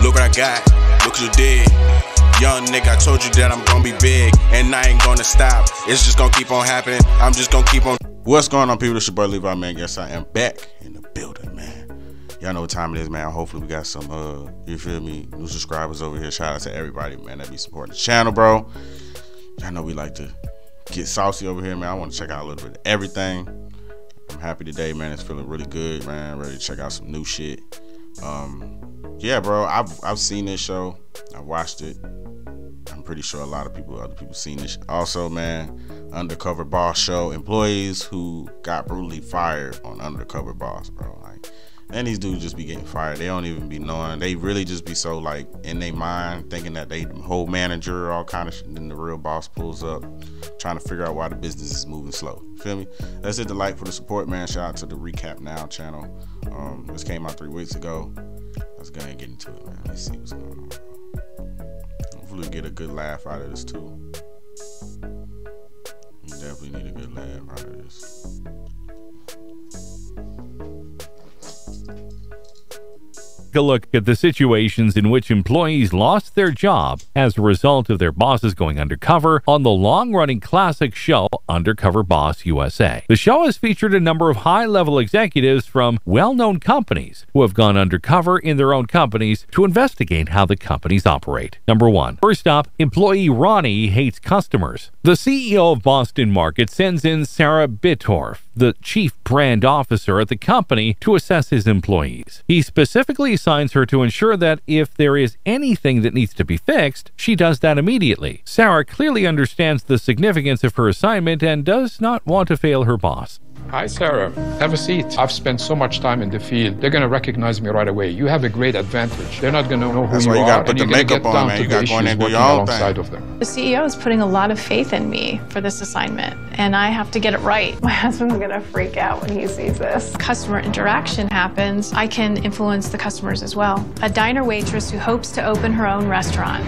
Look what I got, look what you did. Young nigga, I told you that I'm gonna be big, and I ain't gonna stop. It's just gonna keep on happening. I'm just gonna keep on. What's going on, people? It's your boy Levi, man. Yes, I am back in the building, man. Y'all know what time it is, man. Hopefully we got some, you feel me, new subscribers over here. Shout out to everybody, man, that be supporting the channel, bro. Y'all know we like to get saucy over here, man. I want to check out a little bit of everything. I'm happy today, man. It's feeling really good, man. Ready to check out some new shit. Yeah, bro, I've seen this show. I watched it. I'm pretty sure a lot of other people seen this. Also, man, Undercover Boss show. Employees who got brutally fired on Undercover Boss, bro. Like, and these dudes just be getting fired. They don't even be knowing. They really just be so like in their mind thinking that they the whole manager, all kind of shit. And then the real boss pulls up, trying to figure out why the business is moving slow. Feel me? Let's hit the like for the support, man. Shout out to the Recap Now channel. This came out 3 weeks ago. Let's go ahead and get into it, man. Let's see what's going on. Hopefully get a good laugh out of this too. We definitely need a good laugh out of this. A look at the situations in which employees lost their job as a result of their bosses going undercover on the long-running classic show Undercover Boss USA. The show has featured a number of high-level executives from well-known companies who have gone undercover in their own companies to investigate how the companies operate. Number 1. First up, employee Ronnie hates customers. The CEO of Boston Market sends in Sarah Bittorf, the chief brand officer at the company, to assess his employees. He specifically assigns her to ensure that if there is anything that needs to be fixed, she does that immediately. Sarah clearly understands the significance of her assignment and does not want to fail her boss. Hi, Sarah. Have a seat. I've spent so much time in the field. They're going to recognize me right away. You have a great advantage. They're not going to know who you are, and you're going to get down to the issues working alongside of them. The CEO is putting a lot of faith in me for this assignment, and I have to get it right. My husband's going to freak out when he sees this. Customer interaction happens. I can influence the customers as well. A diner waitress who hopes to open her own restaurant.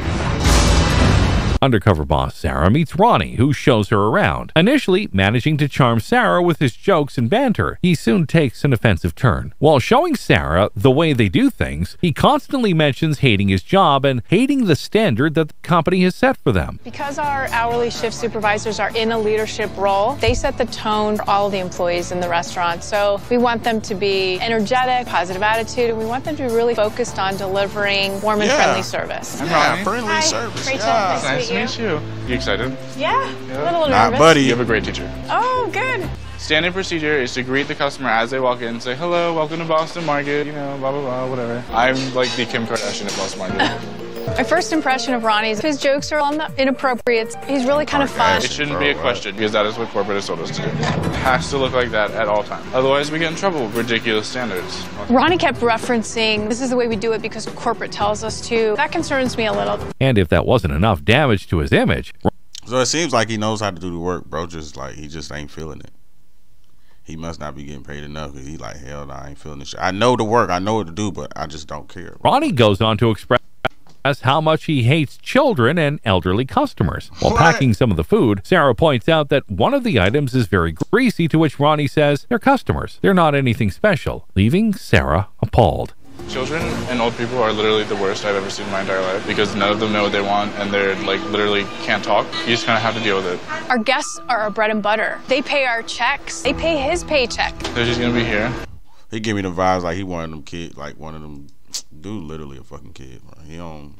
Undercover boss Sarah meets Ronnie, who shows her around. Initially managing to charm Sarah with his jokes and banter, he soon takes an offensive turn. While showing Sarah the way they do things, he constantly mentions hating his job and hating the standard that the company has set for them. Because our hourly shift supervisors are in a leadership role, they set the tone for all of the employees in the restaurant. So we want them to be energetic, positive attitude, and we want them to be really focused on delivering warm and friendly service. Yeah, friendly Hi, service. Rachel. Yeah. Nice to meet you. You excited? Yeah, a little Not nervous. buddy. You have a great teacher. Oh, good. Standard procedure is to greet the customer as they walk in and say, hello, welcome to Boston Market, you know, blah, blah, blah, whatever. I'm like the Kim Kardashian of Boston Market. My first impression of Ronnie is his jokes are on the inappropriate. He's really kind of fun. It shouldn't be a question because that is what corporate has told us to do. It has to look like that at all times. Otherwise, we get in trouble with ridiculous standards. Ronnie kept referencing, this is the way we do it because corporate tells us to. That concerns me a little. And if that wasn't enough damage to his image, So it seems like he knows how to do the work, bro. Just like he just ain't feeling it. He must not be getting paid enough because he like, hell no, I ain't feeling this shit. I know the work, I know what to do, but I just don't care. Ronnie goes on to express how much he hates children and elderly customers. While packing some of the food, Sarah points out that one of the items is very greasy, to which Ronnie says they're customers. They're not anything special, leaving Sarah appalled. Children and old people are literally the worst I've ever seen in my entire life because none of them know what they want and they're like literally can't talk. You just kind of have to deal with it. Our guests are our bread and butter. They pay our checks. They pay his paycheck. They're just going to be here. He give me the vibes like he one of them kids, like one of them, dude literally a fucking kid, bro.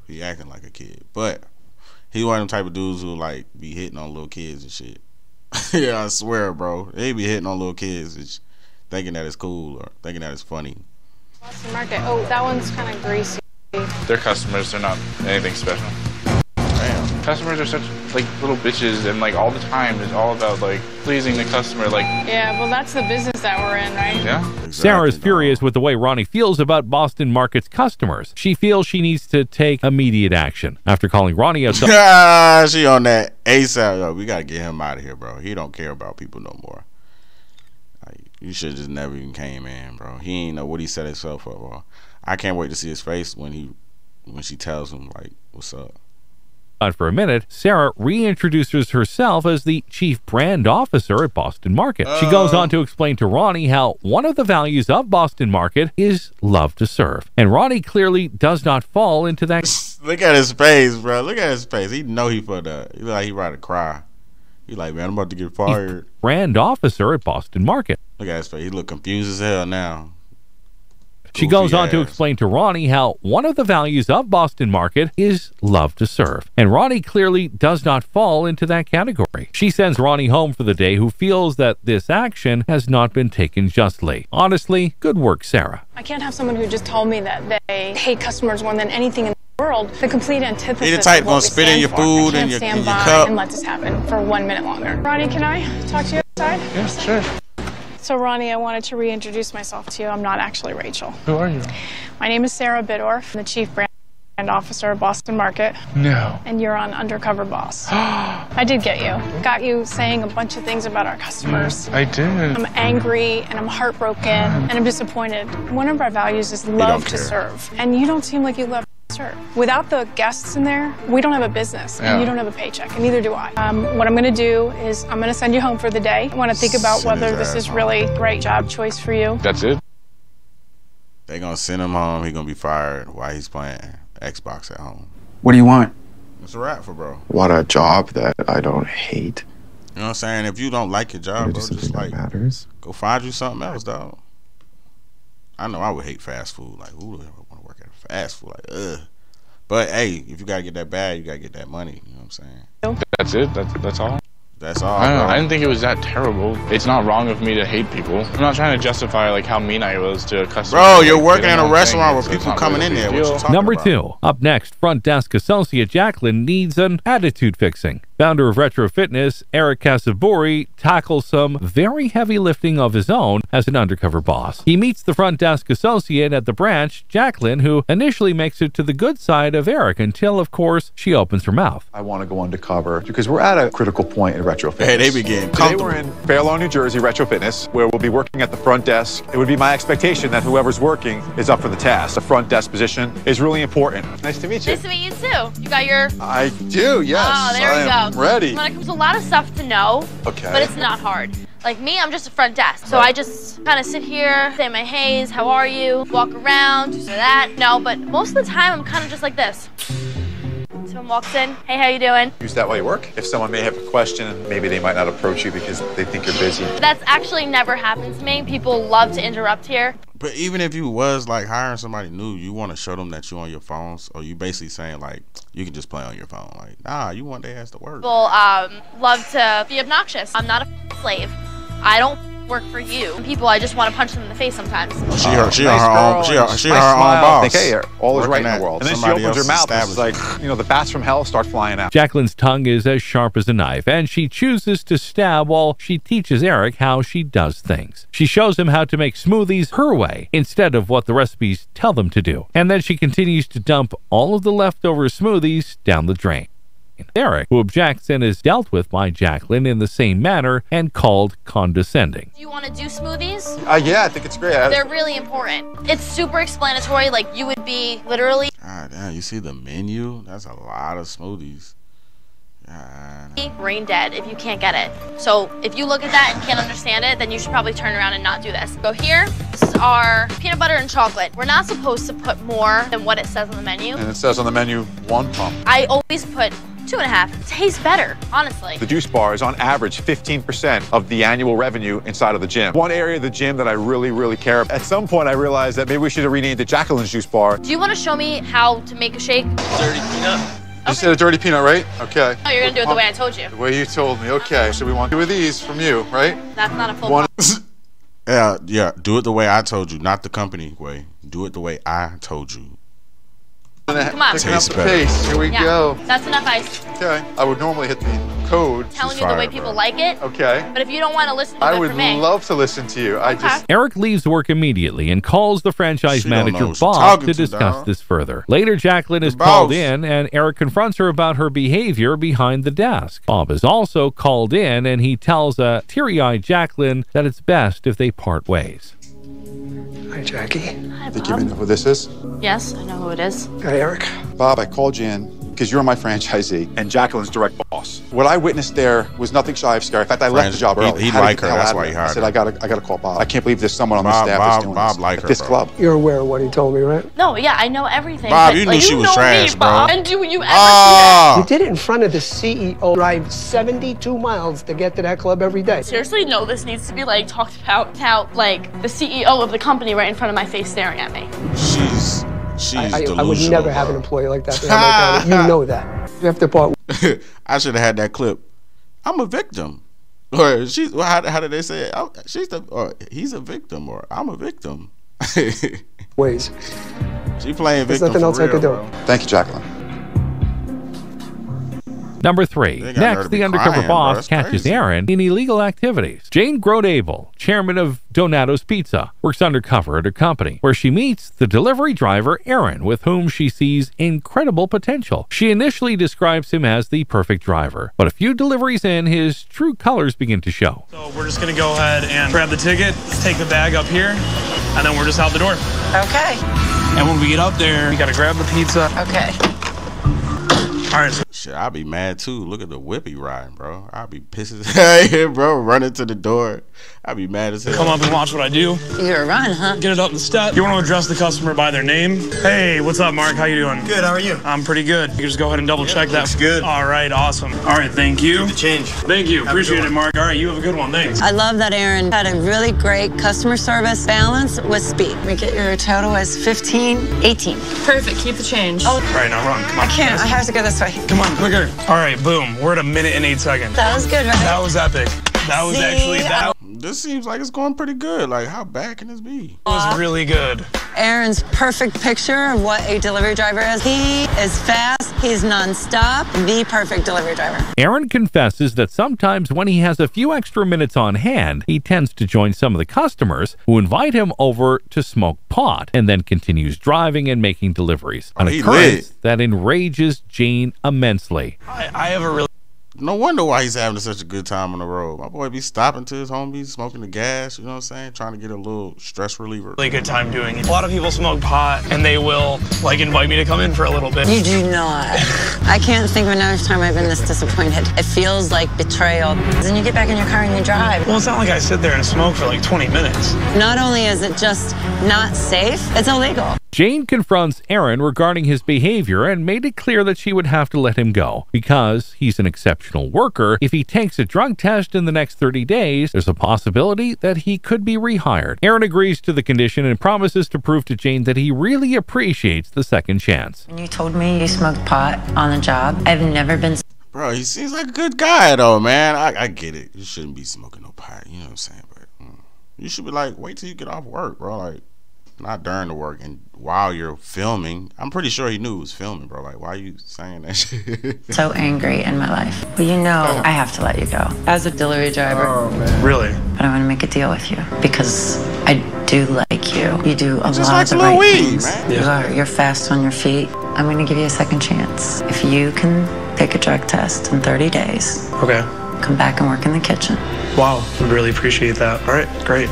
He acting like a kid, but he one of them type of dudes who like be hitting on little kids and shit. Yeah, I swear, bro. They be hitting on little kids and thinking that it's cool or thinking that it's funny. Boston Market. Oh, that one's kind of greasy. They're customers. They're not anything special. Damn. Customers are such like little bitches and like all the time it's all about like pleasing the customer. Like, Yeah, well, that's the business that we're in, right? yeah. Exactly, Sarah is dog. furious with the way Ronnie feels about Boston Market's customers. She feels she needs to take immediate action. After calling Ronnie out, She on that ASAP. Yo, we gotta get him out of here, bro. He don't care about people no more. Like, you should just never even came in, bro. He ain't know what he set himself up for. I can't wait to see his face when she tells him like, "What's up?" But for a minute, Sarah reintroduces herself as the Chief Brand Officer at Boston Market. She goes on to explain to Ronnie how one of the values of Boston Market is love to serve. And Ronnie clearly does not fall into that. Look at his face, bro. Look at his face. He know he fucked up. He like he about to cry. He like, man, I'm about to get fired. Brand Officer at Boston Market. Look at his face. He look confused as hell now. She goes on to explain to Ronnie how one of the values of Boston Market is love to serve. And Ronnie clearly does not fall into that category. She sends Ronnie home for the day, who feels that this action has not been taken justly. Honestly, good work, Sarah. I can't have someone who just told me that they hate customers more than anything in the world. The complete antithesis. He the type gonna spit in your food and your cup. And let this happen for 1 minute longer. Ronnie, can I talk to you outside? Yes, sure. So Ronnie, I wanted to reintroduce myself to you. I'm not actually Rachel. Who are you? My name is Sarah Bidorf. I'm the Chief Brand Officer of Boston Market. No. And you're on Undercover Boss. I did get you. Got you saying a bunch of things about our customers. I did. I'm angry and I'm heartbroken and I'm disappointed. One of our values is love to serve. And you don't seem like you love to serve. Without the guests in there, we don't have a business and you don't have a paycheck, and neither do I. What I'm going to do is I'm going to send you home for the day. I want to think about whether this is really the right job choice for you. That's it? They gonna send him home. He gonna be fired while he's playing Xbox at home. What do you want? It's a wrap for bro. What a job that I don't hate. You know what I'm saying? If you don't like your job, bro, just like go find you something else, dog. I know I would hate fast food. Like, who would want to work at fast food? Like, ugh. But hey, if you gotta get that bag, you gotta get that money. You know what I'm saying? That's it? That's all? That's all. I don't know. I didn't think it was that terrible. It's not wrong of me to hate people. I'm not trying to justify like how mean I was to a customer. Bro, you're working in a restaurant with people coming in there. What you talking Number about? 2. Up next, front desk associate Jacqueline needs an attitude fixing. Founder of Retro Fitness, Eric Casabori, tackles some very heavy lifting of his own as an undercover boss. He meets the front desk associate at the branch, Jacqueline, who initially makes it to the good side of Eric until, of course, she opens her mouth. I want to go undercover because we're at a critical point in Retro Fitness. Hey, they be getting Today comfortable. we're in Fair Lawn, New Jersey, Retro Fitness, where we'll be working at the front desk. It would be my expectation that whoever's working is up for the task. The front desk position is really important. Nice to meet you. Nice to meet you too. You got your... I do, yes. Oh, there we go. I'm ready. When it comes to a lot of stuff to know, Okay. but it's not hard. Like me, I'm just a front desk. So I just kind of sit here, say my heys, how are you, walk around, do that. No, but most of the time I'm kind of just like this. Someone walks in, hey, how you doing? Use that while you work. If someone may have a question, maybe they might not approach you because they think you're busy. That's actually never happened to me. People love to interrupt here. But even if you was like hiring somebody new, you want to show them that you on your phones, or you basically saying like you can just play on your phone. Like, nah, you want their ass to work. People love to be obnoxious. I'm not a slave. I don't work for you. People, I just want to punch them in the face sometimes. She her own boss. Think, hey, all is right in the world. And then she opens her mouth and it's like, you know, the bats from hell start flying out. Jacqueline's tongue is as sharp as a knife, and she chooses to stab while she teaches Eric how she does things. She shows him how to make smoothies her way instead of what the recipes tell them to do. And then she continues to dump all of the leftover smoothies down the drain. Eric, who objects and is dealt with by Jacqueline in the same manner and called condescending. Do you want to do smoothies? Yeah, I think it's great. They're really important. It's super explanatory. Like you would be literally... God damn, you see the menu? That's a lot of smoothies. Brain dead if you can't get it. So if you look at that and can't understand it, then you should probably turn around and not do this. Go here. This is our peanut butter and chocolate. We're not supposed to put more than what it says on the menu. And it says on the menu 1 pump. I always put 2.5. It tastes better, honestly. The juice bar is on average 15% of the annual revenue inside of the gym. One area of the gym that I really care about. At some point I realized that maybe we should have renamed it Jacqueline's Juice Bar. Do you want to show me how to make a shake? Dirty peanut. You said a dirty peanut, right? Okay. Oh, you're gonna do it the way I told you. The way you told me. Okay. So we want 2 of these from you, right? That's not a full One. Yeah, do it the way I told you, not the company way. Do it the way I told you. Come on. Picking up the pace. Here we go. That's enough ice. Okay. I would normally hit the code. Telling you the way people like it. Okay. But if you don't want to listen to I it would for me. love to listen to you. Eric leaves work immediately and calls the franchise She don't know manager who she Bob talking to to, discuss dog. this further. Later, Jacqueline is The called boss. in and Eric confronts her about her behavior behind the desk. Bob is also called in and he tells a teary-eyed Jacqueline that it's best if they part ways. Hi, Jackie. Hi, Think you Bob. know who this is? Yes, I know who it is. Hi, Eric. Bob, I called you in because you're my franchisee and Jacqueline's direct boss. What I witnessed there was nothing shy of scary. In fact, I left the job early. He liked her. That's why he hired her. I said, I gotta call Bob. I can't believe there's someone on the staff that's doing this at this club. You're aware of what he told me, right? No, yeah, I know everything. Bob, you knew she was trash, bro. And do you ever see that? You did it in front of the CEO. Drive 72 miles to get to that club every day. Seriously, no, this needs to be like talked about how like the CEO of the company right in front of my face staring at me. She's delusional. I would never have an employee like that. You know that. You have to part. I should have had that clip. I'm a victim. Or how did they say it? Or he's a victim, or I'm a victim. Ways. She playing victim. There's nothing else I could do. Thank you, Jacqueline. Number 3. Next, the undercover boss catches Aaron in illegal activities. Jane Grodable, chairman of Donato's Pizza, works undercover at her company, where she meets the delivery driver Aaron, with whom she sees incredible potential. She initially describes him as the perfect driver, but a few deliveries in, his true colors begin to show. So we're just going to go ahead and grab the ticket, take the bag up here, and then we're just out the door. Okay. And when we get up there, we got to grab the pizza. Okay. All right. Shit, I'll be mad too. Look at the whip he riding, bro. I'll be pissed as hell, bro. Running to the door. I'll be mad as hell. Come up and watch what I do. You're a run, huh? Get it up the step. You want to address the customer by their name. Hey, what's up, Mark? How you doing? Good. How are you? I'm pretty good. You can just go ahead and double check that. Looks good. All right. Awesome. All right. Thank you. The change. Thank you. Appreciate it, Mark. All right. You have a good one. Thanks. I love that Aaron had a really great customer service balance with speed. We get your total as 15.18. Perfect. Keep the change. Oh, All right. Now run. Come on. I can't. I have to go this way. Come on. Quicker. All right. Boom. We're at a minute and 8 seconds. That was good, right? That was epic. That was actually that. This seems like it's going pretty good. Like, how bad can this be? It was really good. Aaron's perfect picture of what a delivery driver is. He is fast, he's nonstop, the perfect delivery driver. Aaron confesses that sometimes when he has a few extra minutes on hand, he tends to join some of the customers who invite him over to smoke pot, and then continues driving and making deliveries. An occurrence that enrages Jane immensely. I have a really... No wonder why he's having such a good time on the road. My boy be stopping to his homies, smoking the gas, you know what I'm saying? Trying to get a little stress reliever. Really good time doing it. A lot of people smoke pot and they will like invite me to come in for a little bit. You do not. I can't think of another time I've been this disappointed. It feels like betrayal. Then you get back in your car and you drive. Well, it's not like I sit there and smoke for like 20 minutes. Not only is it just not safe, it's illegal. Jane confronts Aaron regarding his behavior and made it clear that she would have to let him go because he's an exceptional worker. If he takes a drug test in the next 30 days, there's a possibility that he could be rehired. Aaron agrees to the condition and promises to prove to Jane that he really appreciates the second chance. When you told me you smoked pot on the job, I've never been... Bro, he seems like a good guy though, man. I get it. You shouldn't be smoking no pot, you know what I'm saying? But you should be like, wait till you get off work, bro. Like, not during the work and while you're filming. I'm pretty sure he knew he was filming, bro. Like, why are you saying that shit? So angry in my life. But you know, I have to let you go. As a delivery driver. Oh, man. Really? But I want to make a deal with you because I do like you. You do a lot like of the right things. Man. You're fast on your feet. I'm going to give you a second chance. If you can take a drug test in 30 days. Okay. Come back and work in the kitchen. Wow. I really appreciate that. All right. Great.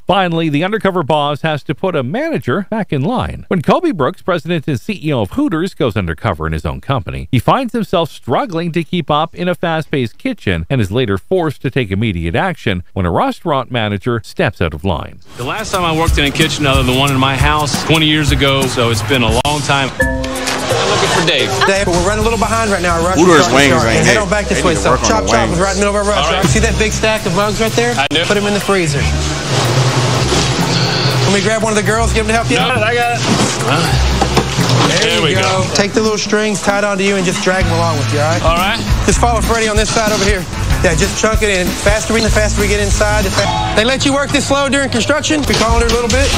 Finally, the undercover boss has to put a manager back in line. When Kobe Brooks, president and CEO of Hooters, goes undercover in his own company, he finds himself struggling to keep up in a fast-paced kitchen and is later forced to take immediate action when a restaurant manager steps out of line. The last time I worked in a kitchen other than one in my house, 20 years ago, so it's been a long time. I'm looking for Dave. Dave, we're running a little behind right now. Hooters wings ain't head on back this way. So Chop Chop is right in the middle of our restaurant. You see that big stack of mugs right there? I do. Put them in the freezer. Let me grab one of the girls, get them to help you out. I got it. There we go. Take the little strings, tie it onto you, and just drag them along with you, all right? All right. Just follow Freddie on this side over here. Yeah, just chunk it in. The faster we get inside. They let you work this slow during construction. We call it a little bit.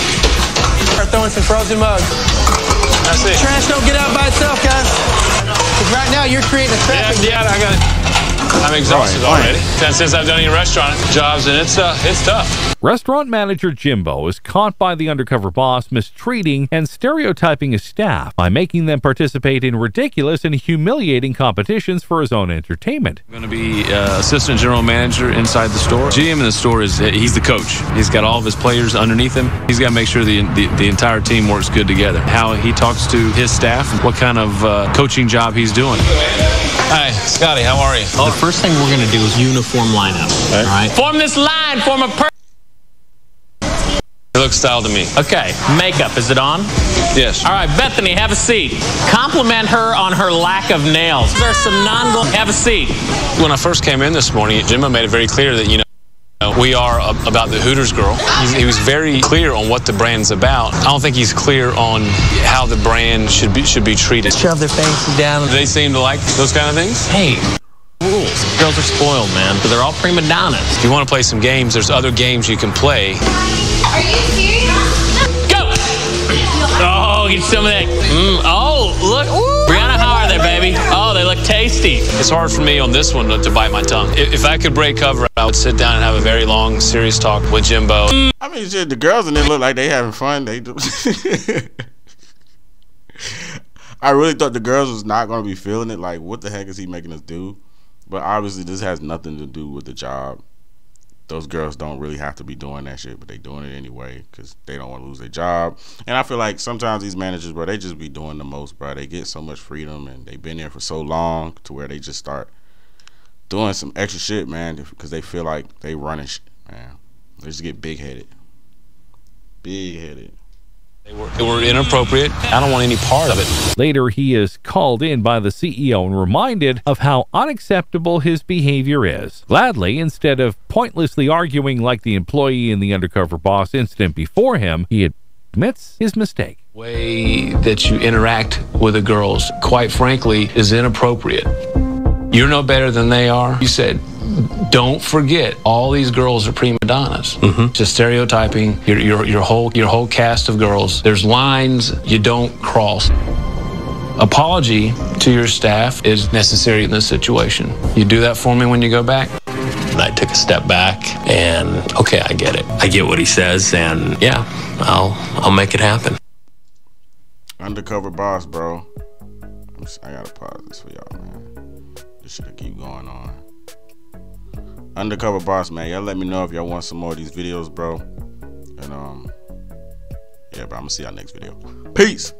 Start throwing some frozen mugs. That's it. Trash don't get out by itself, guys. Because right now you're creating a traffic. Yeah, I got it. I'm exhausted already. Since I've done any restaurant jobs, and it's tough. Restaurant manager Jimbo is caught by the undercover boss mistreating and stereotyping his staff by making them participate in ridiculous and humiliating competitions for his own entertainment. I'm going to be assistant general manager inside the store. GM in the store he's the coach. He's got all of his players underneath him. He's got to make sure the entire team works good together. How he talks to his staff, and what kind of coaching job he's doing. Hi, Scotty, how are you? The first thing we're going to do is uniform lineup. All right. Form this line, form a It looks style to me. Okay, makeup, is it on? Yes. All right, Bethany, have a seat. Compliment her on her lack of nails. There's some have a seat. When I first came in this morning, Jimbo made it very clear that, we are about the Hooters girl. He was very clear on what the brand's about. I don't think he's clear on how the brand should be treated. Shove their faces down. Do they seem to like those kind of things? Hey, rules. Girls are spoiled, man. But they're all prima donnas. If you want to play some games, there's other games you can play. Are you serious? Go! Oh, get some of that. Oh, look. Brianna, how are they, baby? Oh, they look tasty. It's hard for me on this one to bite my tongue. If I could break cover, I would sit down and have a very long, serious talk with Jimbo. I mean, shit, the girls in there look like they having fun. They do. I really thought the girls was not going to be feeling it. Like, what the heck is he making us do? But obviously, this has nothing to do with the job. Those girls don't really have to be doing that shit, but they doing it anyway because they don't want to lose their job. And I feel like sometimes these managers, bro, they just be doing the most, bro. They get so much freedom, and they've been there for so long to where they just start doing some extra shit, man, because they feel like they running shit, man. They just get big-headed. Big-headed. They were inappropriate. I don't want any part of it. Later, he is called in by the CEO and reminded of how unacceptable his behavior is. Gladly, instead of pointlessly arguing like the employee in the undercover boss incident before him, he admits his mistake. The way that you interact with the girls, quite frankly, is inappropriate. You're no better than they are. You said, don't forget, all these girls are prima donnas. Just stereotyping your whole cast of girls. There's lines you don't cross. Apology to your staff is necessary in this situation. You do that for me when you go back? I took a step back and, okay, I get it. I get what he says, and yeah, I'll make it happen. Undercover boss, bro. I gotta pause this for y'all, man. This shit'll keep going on. Undercover boss, man, y'all let me know if y'all want some more of these videos, bro. And yeah, bro, I'm gonna see y'all next video. Peace.